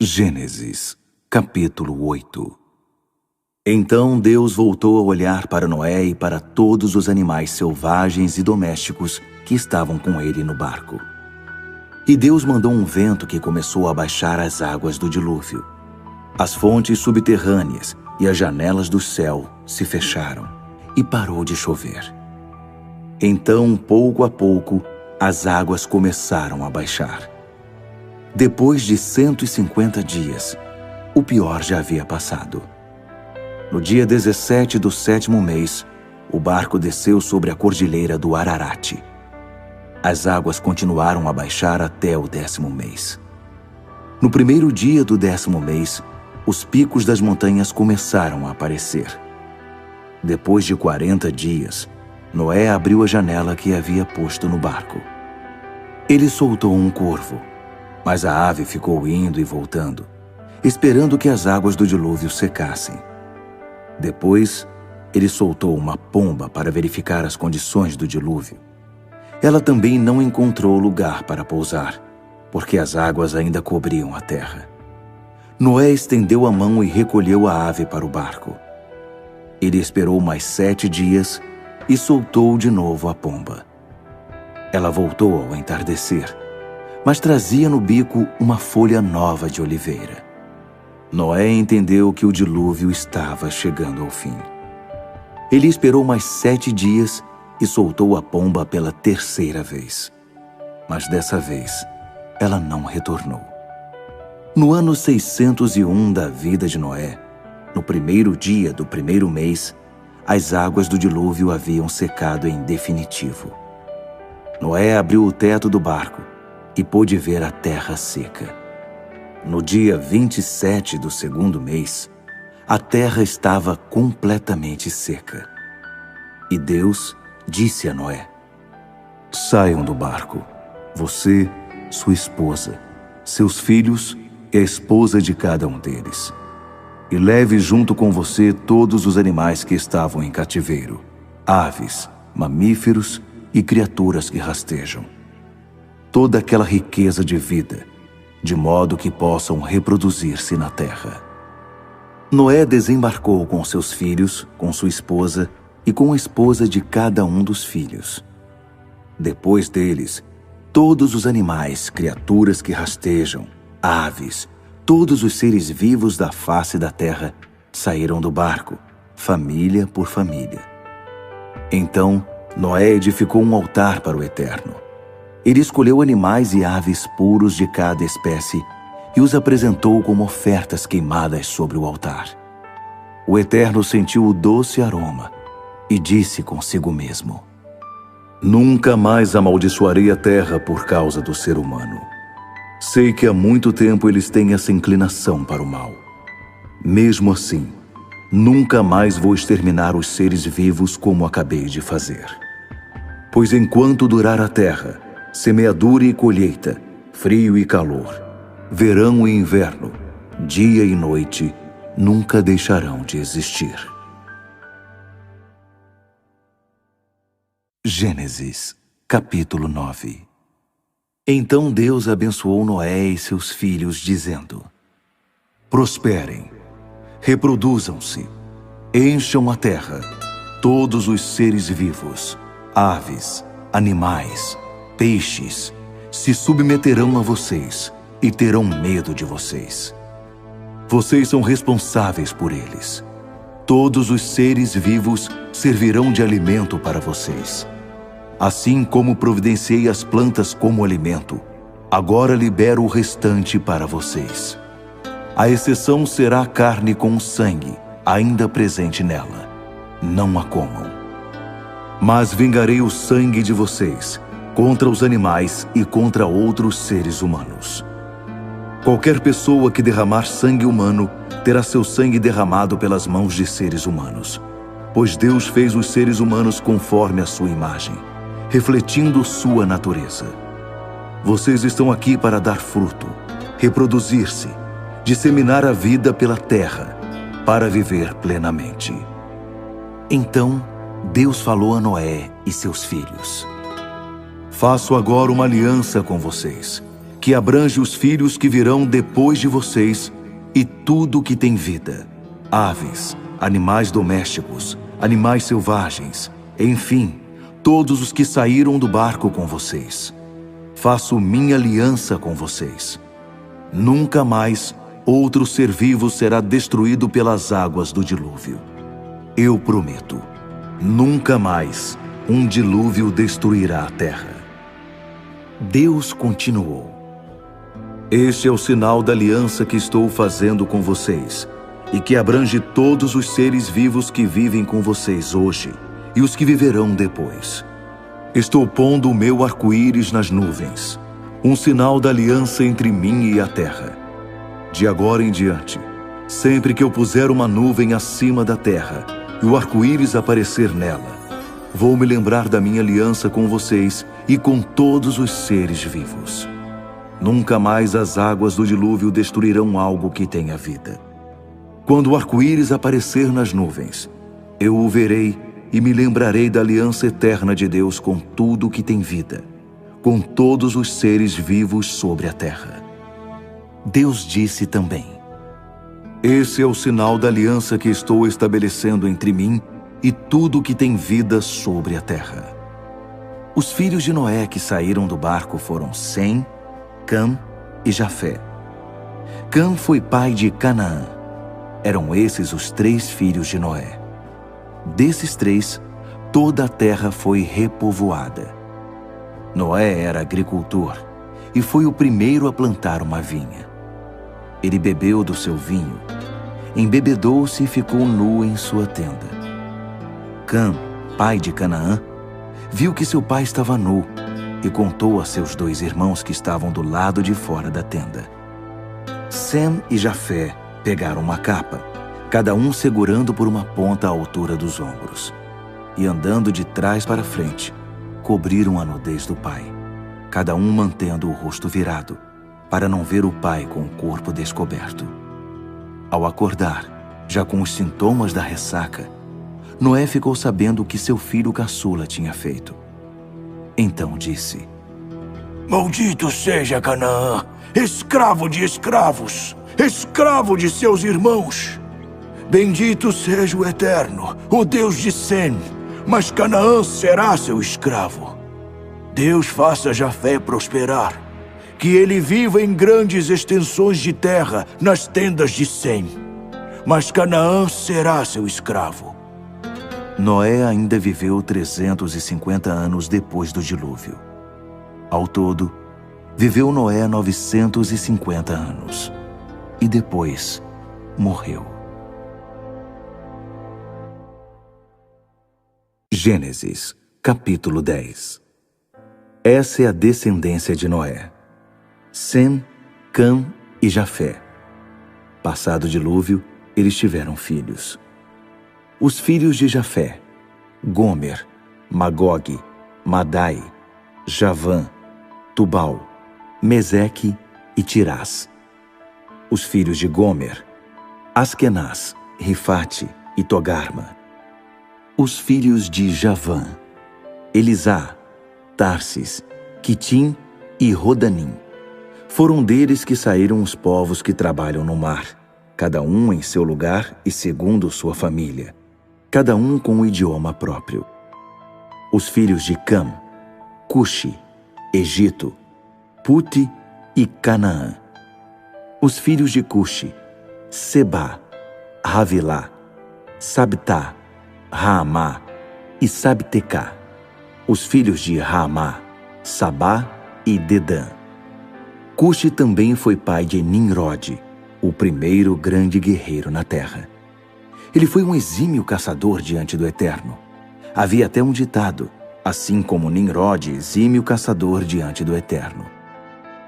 Gênesis, capítulo 8. Então Deus voltou a olhar para Noé e para todos os animais selvagens e domésticos que estavam com ele no barco. E Deus mandou um vento que começou a baixar as águas do dilúvio. As fontes subterrâneas e as janelas do céu se fecharam e parou de chover. Então, pouco a pouco, as águas começaram a baixar. Depois de 150 dias, o pior já havia passado. No dia 17 do 7º mês, o barco desceu sobre a cordilheira do Ararate. As águas continuaram a baixar até o 10º mês. No primeiro dia do 10º mês, os picos das montanhas começaram a aparecer. Depois de 40 dias, Noé abriu a janela que havia posto no barco. Ele soltou um corvo, mas a ave ficou indo e voltando, esperando que as águas do dilúvio secassem. Depois, ele soltou uma pomba para verificar as condições do dilúvio. Ela também não encontrou lugar para pousar, porque as águas ainda cobriam a terra. Noé estendeu a mão e recolheu a ave para o barco. Ele esperou mais 7 dias e soltou de novo a pomba. Ela voltou ao entardecer, mas trazia no bico uma folha nova de oliveira. Noé entendeu que o dilúvio estava chegando ao fim. Ele esperou mais 7 dias e soltou a pomba pela 3ª vez. Mas dessa vez, ela não retornou. No ano 601 da vida de Noé, no primeiro dia do 1º mês, as águas do dilúvio haviam secado em definitivo. Noé abriu o teto do barco e pôde ver a terra seca. No dia 27 do 2º mês, a terra estava completamente seca. E Deus disse a Noé: "Saiam do barco, você, sua esposa, seus filhos e a esposa de cada um deles. E leve junto com você todos os animais que estavam em cativeiro, aves, mamíferos e criaturas que rastejam. Toda aquela riqueza de vida, de modo que possam reproduzir-se na terra." Noé desembarcou com seus filhos, com sua esposa e com a esposa de cada um dos filhos. Depois deles, todos os animais, criaturas que rastejam, aves, todos os seres vivos da face da terra saíram do barco, família por família. Então, Noé edificou um altar para o Eterno. Ele escolheu animais e aves puros de cada espécie e os apresentou como ofertas queimadas sobre o altar. O Eterno sentiu o doce aroma e disse consigo mesmo: "Nunca mais amaldiçoarei a terra por causa do ser humano. Sei que há muito tempo eles têm essa inclinação para o mal. Mesmo assim, nunca mais vou exterminar os seres vivos como acabei de fazer. Pois enquanto durar a terra, semeadura e colheita, frio e calor, verão e inverno, dia e noite, nunca deixarão de existir." Gênesis, capítulo 9. Então Deus abençoou Noé e seus filhos, dizendo: "Prosperem, reproduzam-se, encham a terra, todos os seres vivos, aves, animais, peixes, se submeterão a vocês e terão medo de vocês. Vocês são responsáveis por eles. Todos os seres vivos servirão de alimento para vocês. Assim como providenciei as plantas como alimento, agora libero o restante para vocês. A exceção será a carne com sangue, ainda presente nela. Não a comam. Mas vingarei o sangue de vocês contra os animais e contra outros seres humanos. Qualquer pessoa que derramar sangue humano terá seu sangue derramado pelas mãos de seres humanos, pois Deus fez os seres humanos conforme a sua imagem, refletindo sua natureza. Vocês estão aqui para dar fruto, reproduzir-se, disseminar a vida pela terra, para viver plenamente." Então, Deus falou a Noé e seus filhos: "Faço agora uma aliança com vocês, que abrange os filhos que virão depois de vocês e tudo que tem vida, aves, animais domésticos, animais selvagens, enfim, todos os que saíram do barco com vocês. Faço minha aliança com vocês. Nunca mais outro ser vivo será destruído pelas águas do dilúvio. Eu prometo, nunca mais um dilúvio destruirá a terra. Deus continuou: este é o sinal da aliança que estou fazendo com vocês, e que abrange todos os seres vivos que vivem com vocês hoje e os que viverão depois. Estou pondo o meu arco-íris nas nuvens, um sinal da aliança entre mim e a terra. De agora em diante, sempre que eu puser uma nuvem acima da terra e o arco-íris aparecer nela, vou me lembrar da minha aliança com vocês e com todos os seres vivos. Nunca mais as águas do dilúvio destruirão algo que tenha vida. Quando o arco-íris aparecer nas nuvens, eu o verei e me lembrarei da aliança eterna de Deus com tudo que tem vida, com todos os seres vivos sobre a terra. Deus disse também: esse é o sinal da aliança que estou estabelecendo entre mim e tudo que tem vida sobre a terra. Os filhos de Noé que saíram do barco foram Sem, Cam e Jafé. Cam foi pai de Canaã. Eram esses os 3 filhos de Noé. Desses 3, toda a terra foi repovoada. Noé era agricultor e foi o primeiro a plantar uma vinha. Ele bebeu do seu vinho, embebedou-se e ficou nu em sua tenda. Cam, pai de Canaã, viu que seu pai estava nu e contou a seus 2 irmãos que estavam do lado de fora da tenda. Sem e Jafé pegaram uma capa, cada um segurando por uma ponta à altura dos ombros, e andando de trás para frente, cobriram a nudez do pai, cada um mantendo o rosto virado, para não ver o pai com o corpo descoberto. Ao acordar, já com os sintomas da ressaca, Noé ficou sabendo o que seu filho caçula tinha feito. Então disse: maldito seja Canaã, escravo de escravos, escravo de seus irmãos. Bendito seja o Eterno, o Deus de Sem, mas Canaã será seu escravo. Deus faça Jafé prosperar, que ele viva em grandes extensões de terra nas tendas de Sem, mas Canaã será seu escravo. Noé ainda viveu 350 anos depois do dilúvio. Ao todo, viveu Noé 950 anos. E depois, morreu. Gênesis, capítulo 10. Essa é a descendência de Noé: Sem, Cam e Jafé. Passado o dilúvio, eles tiveram filhos. Os filhos de Jafé: Gomer, Magog, Madai, Javã, Tubal, Meseque e Tirás. Os filhos de Gomer: Askenaz, Rifate e Togarma. Os filhos de Javã: Elisá, Tarsis, Quitim e Rodanim. Foram deles que saíram os povos que trabalham no mar, cada um em seu lugar e segundo sua família, cada um com um idioma próprio. Os filhos de Cam: Cuxi, Egito, Puti e Canaã. Os filhos de Cuxi: Sebá, Havilá, Sabtá, Raamá e Sabtecá. Os filhos de Raamá: Sabá e Dedã. Cuxi também foi pai de Nimrode, o primeiro grande guerreiro na terra. Ele foi um exímio caçador diante do Eterno. Havia até um ditado: assim como Nimrode, exímio caçador diante do Eterno.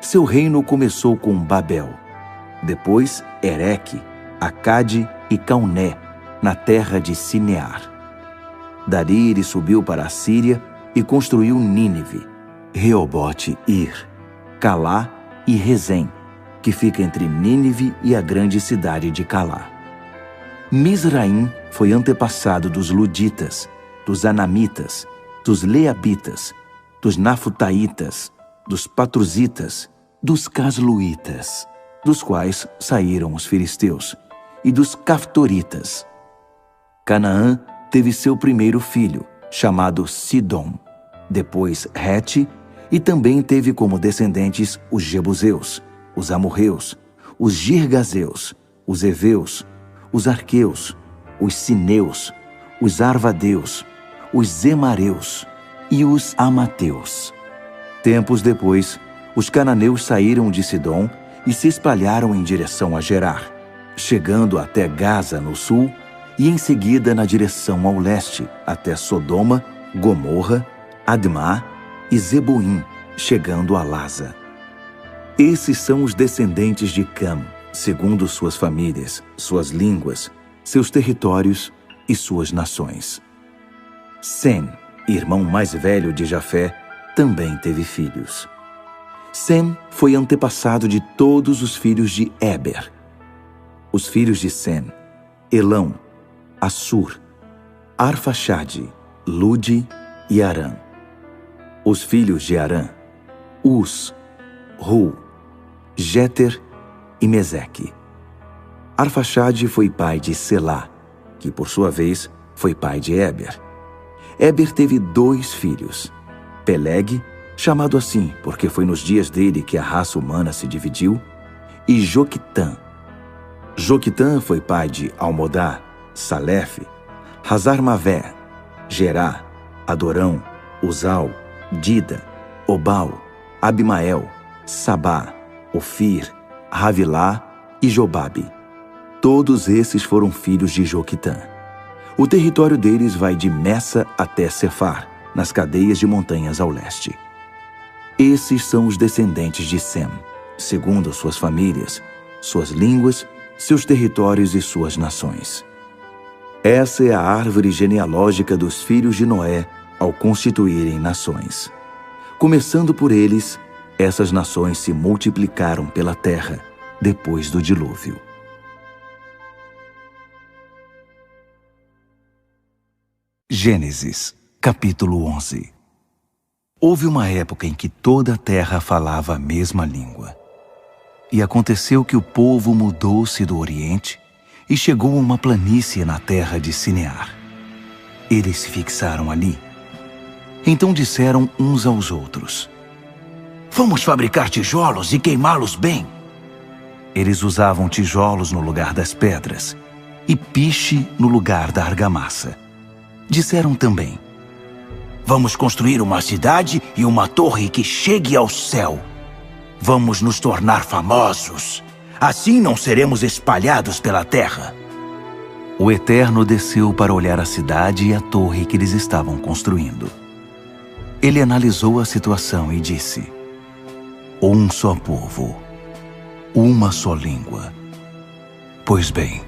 Seu reino começou com Babel, depois Ereque, Acade e Cauné, na terra de Sinear. Dali ele subiu para a Síria e construiu Nínive, Reobote-Ir, Calá e Rezém, que fica entre Nínive e a grande cidade de Calá. Misraim foi antepassado dos Luditas, dos Anamitas, dos Leabitas, dos Nafutaitas, dos Patruzitas, dos Casluítas, dos quais saíram os filisteus, e dos Caftoritas. Canaã teve seu primeiro filho, chamado Sidom, depois Rete, e também teve como descendentes os Jebuseus, os Amorreus, os Girgazeus, os Eveus, os Arqueus, os Sineus, os Arvadeus, os Zemareus e os Amateus. Tempos depois, os cananeus saíram de Sidom e se espalharam em direção a Gerar, chegando até Gaza no sul e em seguida na direção ao leste, até Sodoma, Gomorra, Admá e Zeboim, chegando a Lasa. Esses são os descendentes de Cam, segundo suas famílias, suas línguas, seus territórios e suas nações. Sem, irmão mais velho de Jafé, também teve filhos. Sem foi antepassado de todos os filhos de Éber. Os filhos de Sem: Elão, Assur, Arfaxade, Lude e Arã. Os filhos de Arã: Uz, Ru, Jéter e Meseque. Arfaxade foi pai de Selá, que por sua vez foi pai de Éber. Éber teve 2 filhos: Peleg, chamado assim porque foi nos dias dele que a raça humana se dividiu, e Joquitã. Joquitã foi pai de Almodá, Salefe, Hazar-Mavé, Gerá, Adorão, Uzal, Dida, Obal, Abimael, Sabá, Ofir, Havilá e Jobabe. Todos esses foram filhos de Joquitã. O território deles vai de Messa até Cefar, nas cadeias de montanhas ao leste. Esses são os descendentes de Sem, segundo suas famílias, suas línguas, seus territórios e suas nações. Essa é a árvore genealógica dos filhos de Noé ao constituírem nações. Começando por eles, essas nações se multiplicaram pela terra depois do dilúvio. Gênesis, capítulo 11. Houve uma época em que toda a terra falava a mesma língua. E aconteceu que o povo mudou-se do Oriente e chegou a uma planície na terra de Sinear. Eles se fixaram ali. Então disseram uns aos outros: "Vamos fabricar tijolos e queimá-los bem." Eles usavam tijolos no lugar das pedras e piche no lugar da argamassa. Disseram também: "Vamos construir uma cidade e uma torre que chegue ao céu. Vamos nos tornar famosos. Assim não seremos espalhados pela terra." O Eterno desceu para olhar a cidade e a torre que eles estavam construindo. Ele analisou a situação e disse: "Um só povo, uma só língua. Pois bem,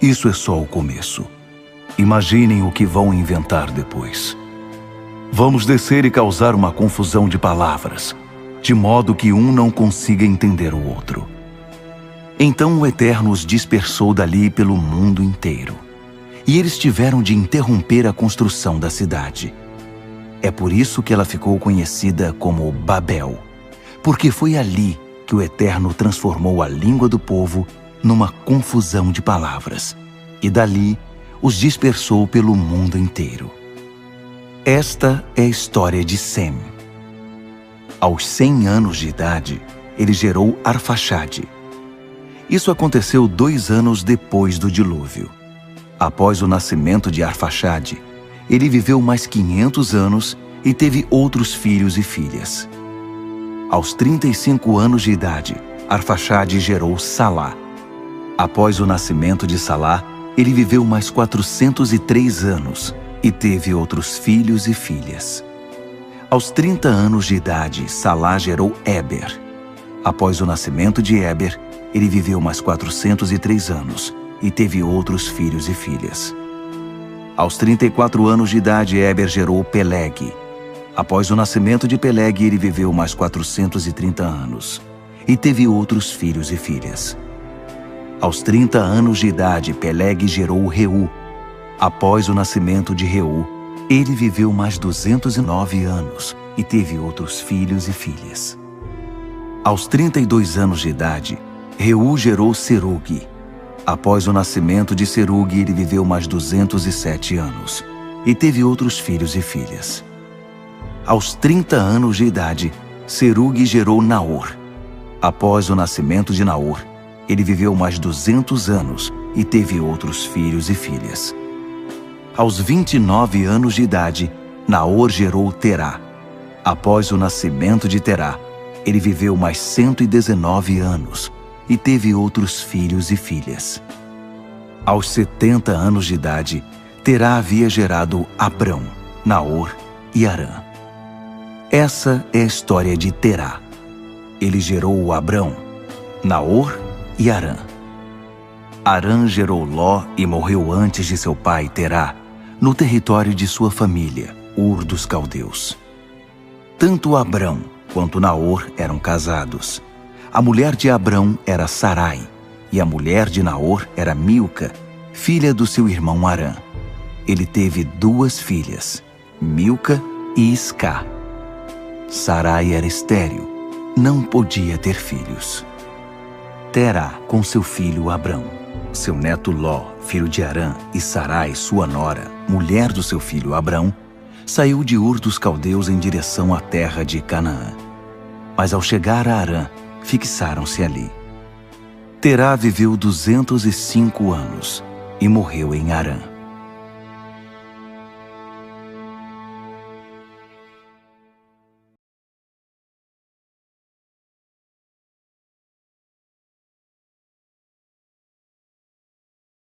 isso é só o começo. Imaginem o que vão inventar depois. Vamos descer e causar uma confusão de palavras, de modo que um não consiga entender o outro." Então o Eterno os dispersou dali pelo mundo inteiro, e eles tiveram de interromper a construção da cidade. É por isso que ela ficou conhecida como Babel, porque foi ali que o Eterno transformou a língua do povo numa confusão de palavras, e dali os dispersou pelo mundo inteiro. Esta é a história de Sem. Aos 100 anos de idade, ele gerou Arfaxade. Isso aconteceu 2 anos depois do dilúvio. Após o nascimento de Arfaxade, ele viveu mais 500 anos e teve outros filhos e filhas. Aos 35 anos de idade, Arfaxade gerou Salá. Após o nascimento de Salá, ele viveu mais 403 anos e teve outros filhos e filhas. Aos 30 anos de idade, Salá gerou Éber. Após o nascimento de Éber, ele viveu mais 403 anos e teve outros filhos e filhas. Aos 34 anos de idade, Éber gerou Peleg. Após o nascimento de Peleg, ele viveu mais 430 anos e teve outros filhos e filhas. Aos 30 anos de idade, Peleg gerou Reu. Após o nascimento de Reu, ele viveu mais 209 anos e teve outros filhos e filhas. Aos 32 anos de idade, Reu gerou Serugue. Após o nascimento de Serugue, ele viveu mais 207 anos e teve outros filhos e filhas. Aos 30 anos de idade, Serugue gerou Naor. Após o nascimento de Naor, ele viveu mais 200 anos e teve outros filhos e filhas. Aos 29 anos de idade, Naor gerou Terá. Após o nascimento de Terá, ele viveu mais 119 anos e teve outros filhos e filhas. Aos 70 anos de idade, Terá havia gerado Abrão, Naor e Harã. Essa é a história de Terá. Ele gerou Abrão, Naor e Harã. Harã gerou Ló e morreu antes de seu pai Terá, no território de sua família, Ur dos Caldeus. Tanto Abrão quanto Naor eram casados. A mulher de Abrão era Sarai, e a mulher de Naor era Milca, filha do seu irmão Harã. Ele teve 2 filhas, Milca e Iscá. Sarai era estéril, não podia ter filhos. Terá com seu filho Abrão, seu neto Ló, filho de Harã, e Sarai, sua nora, mulher do seu filho Abrão, saiu de Ur dos Caldeus em direção à terra de Canaã. Mas ao chegar a Harã, fixaram-se ali. Terá viveu 205 anos e morreu em Harã.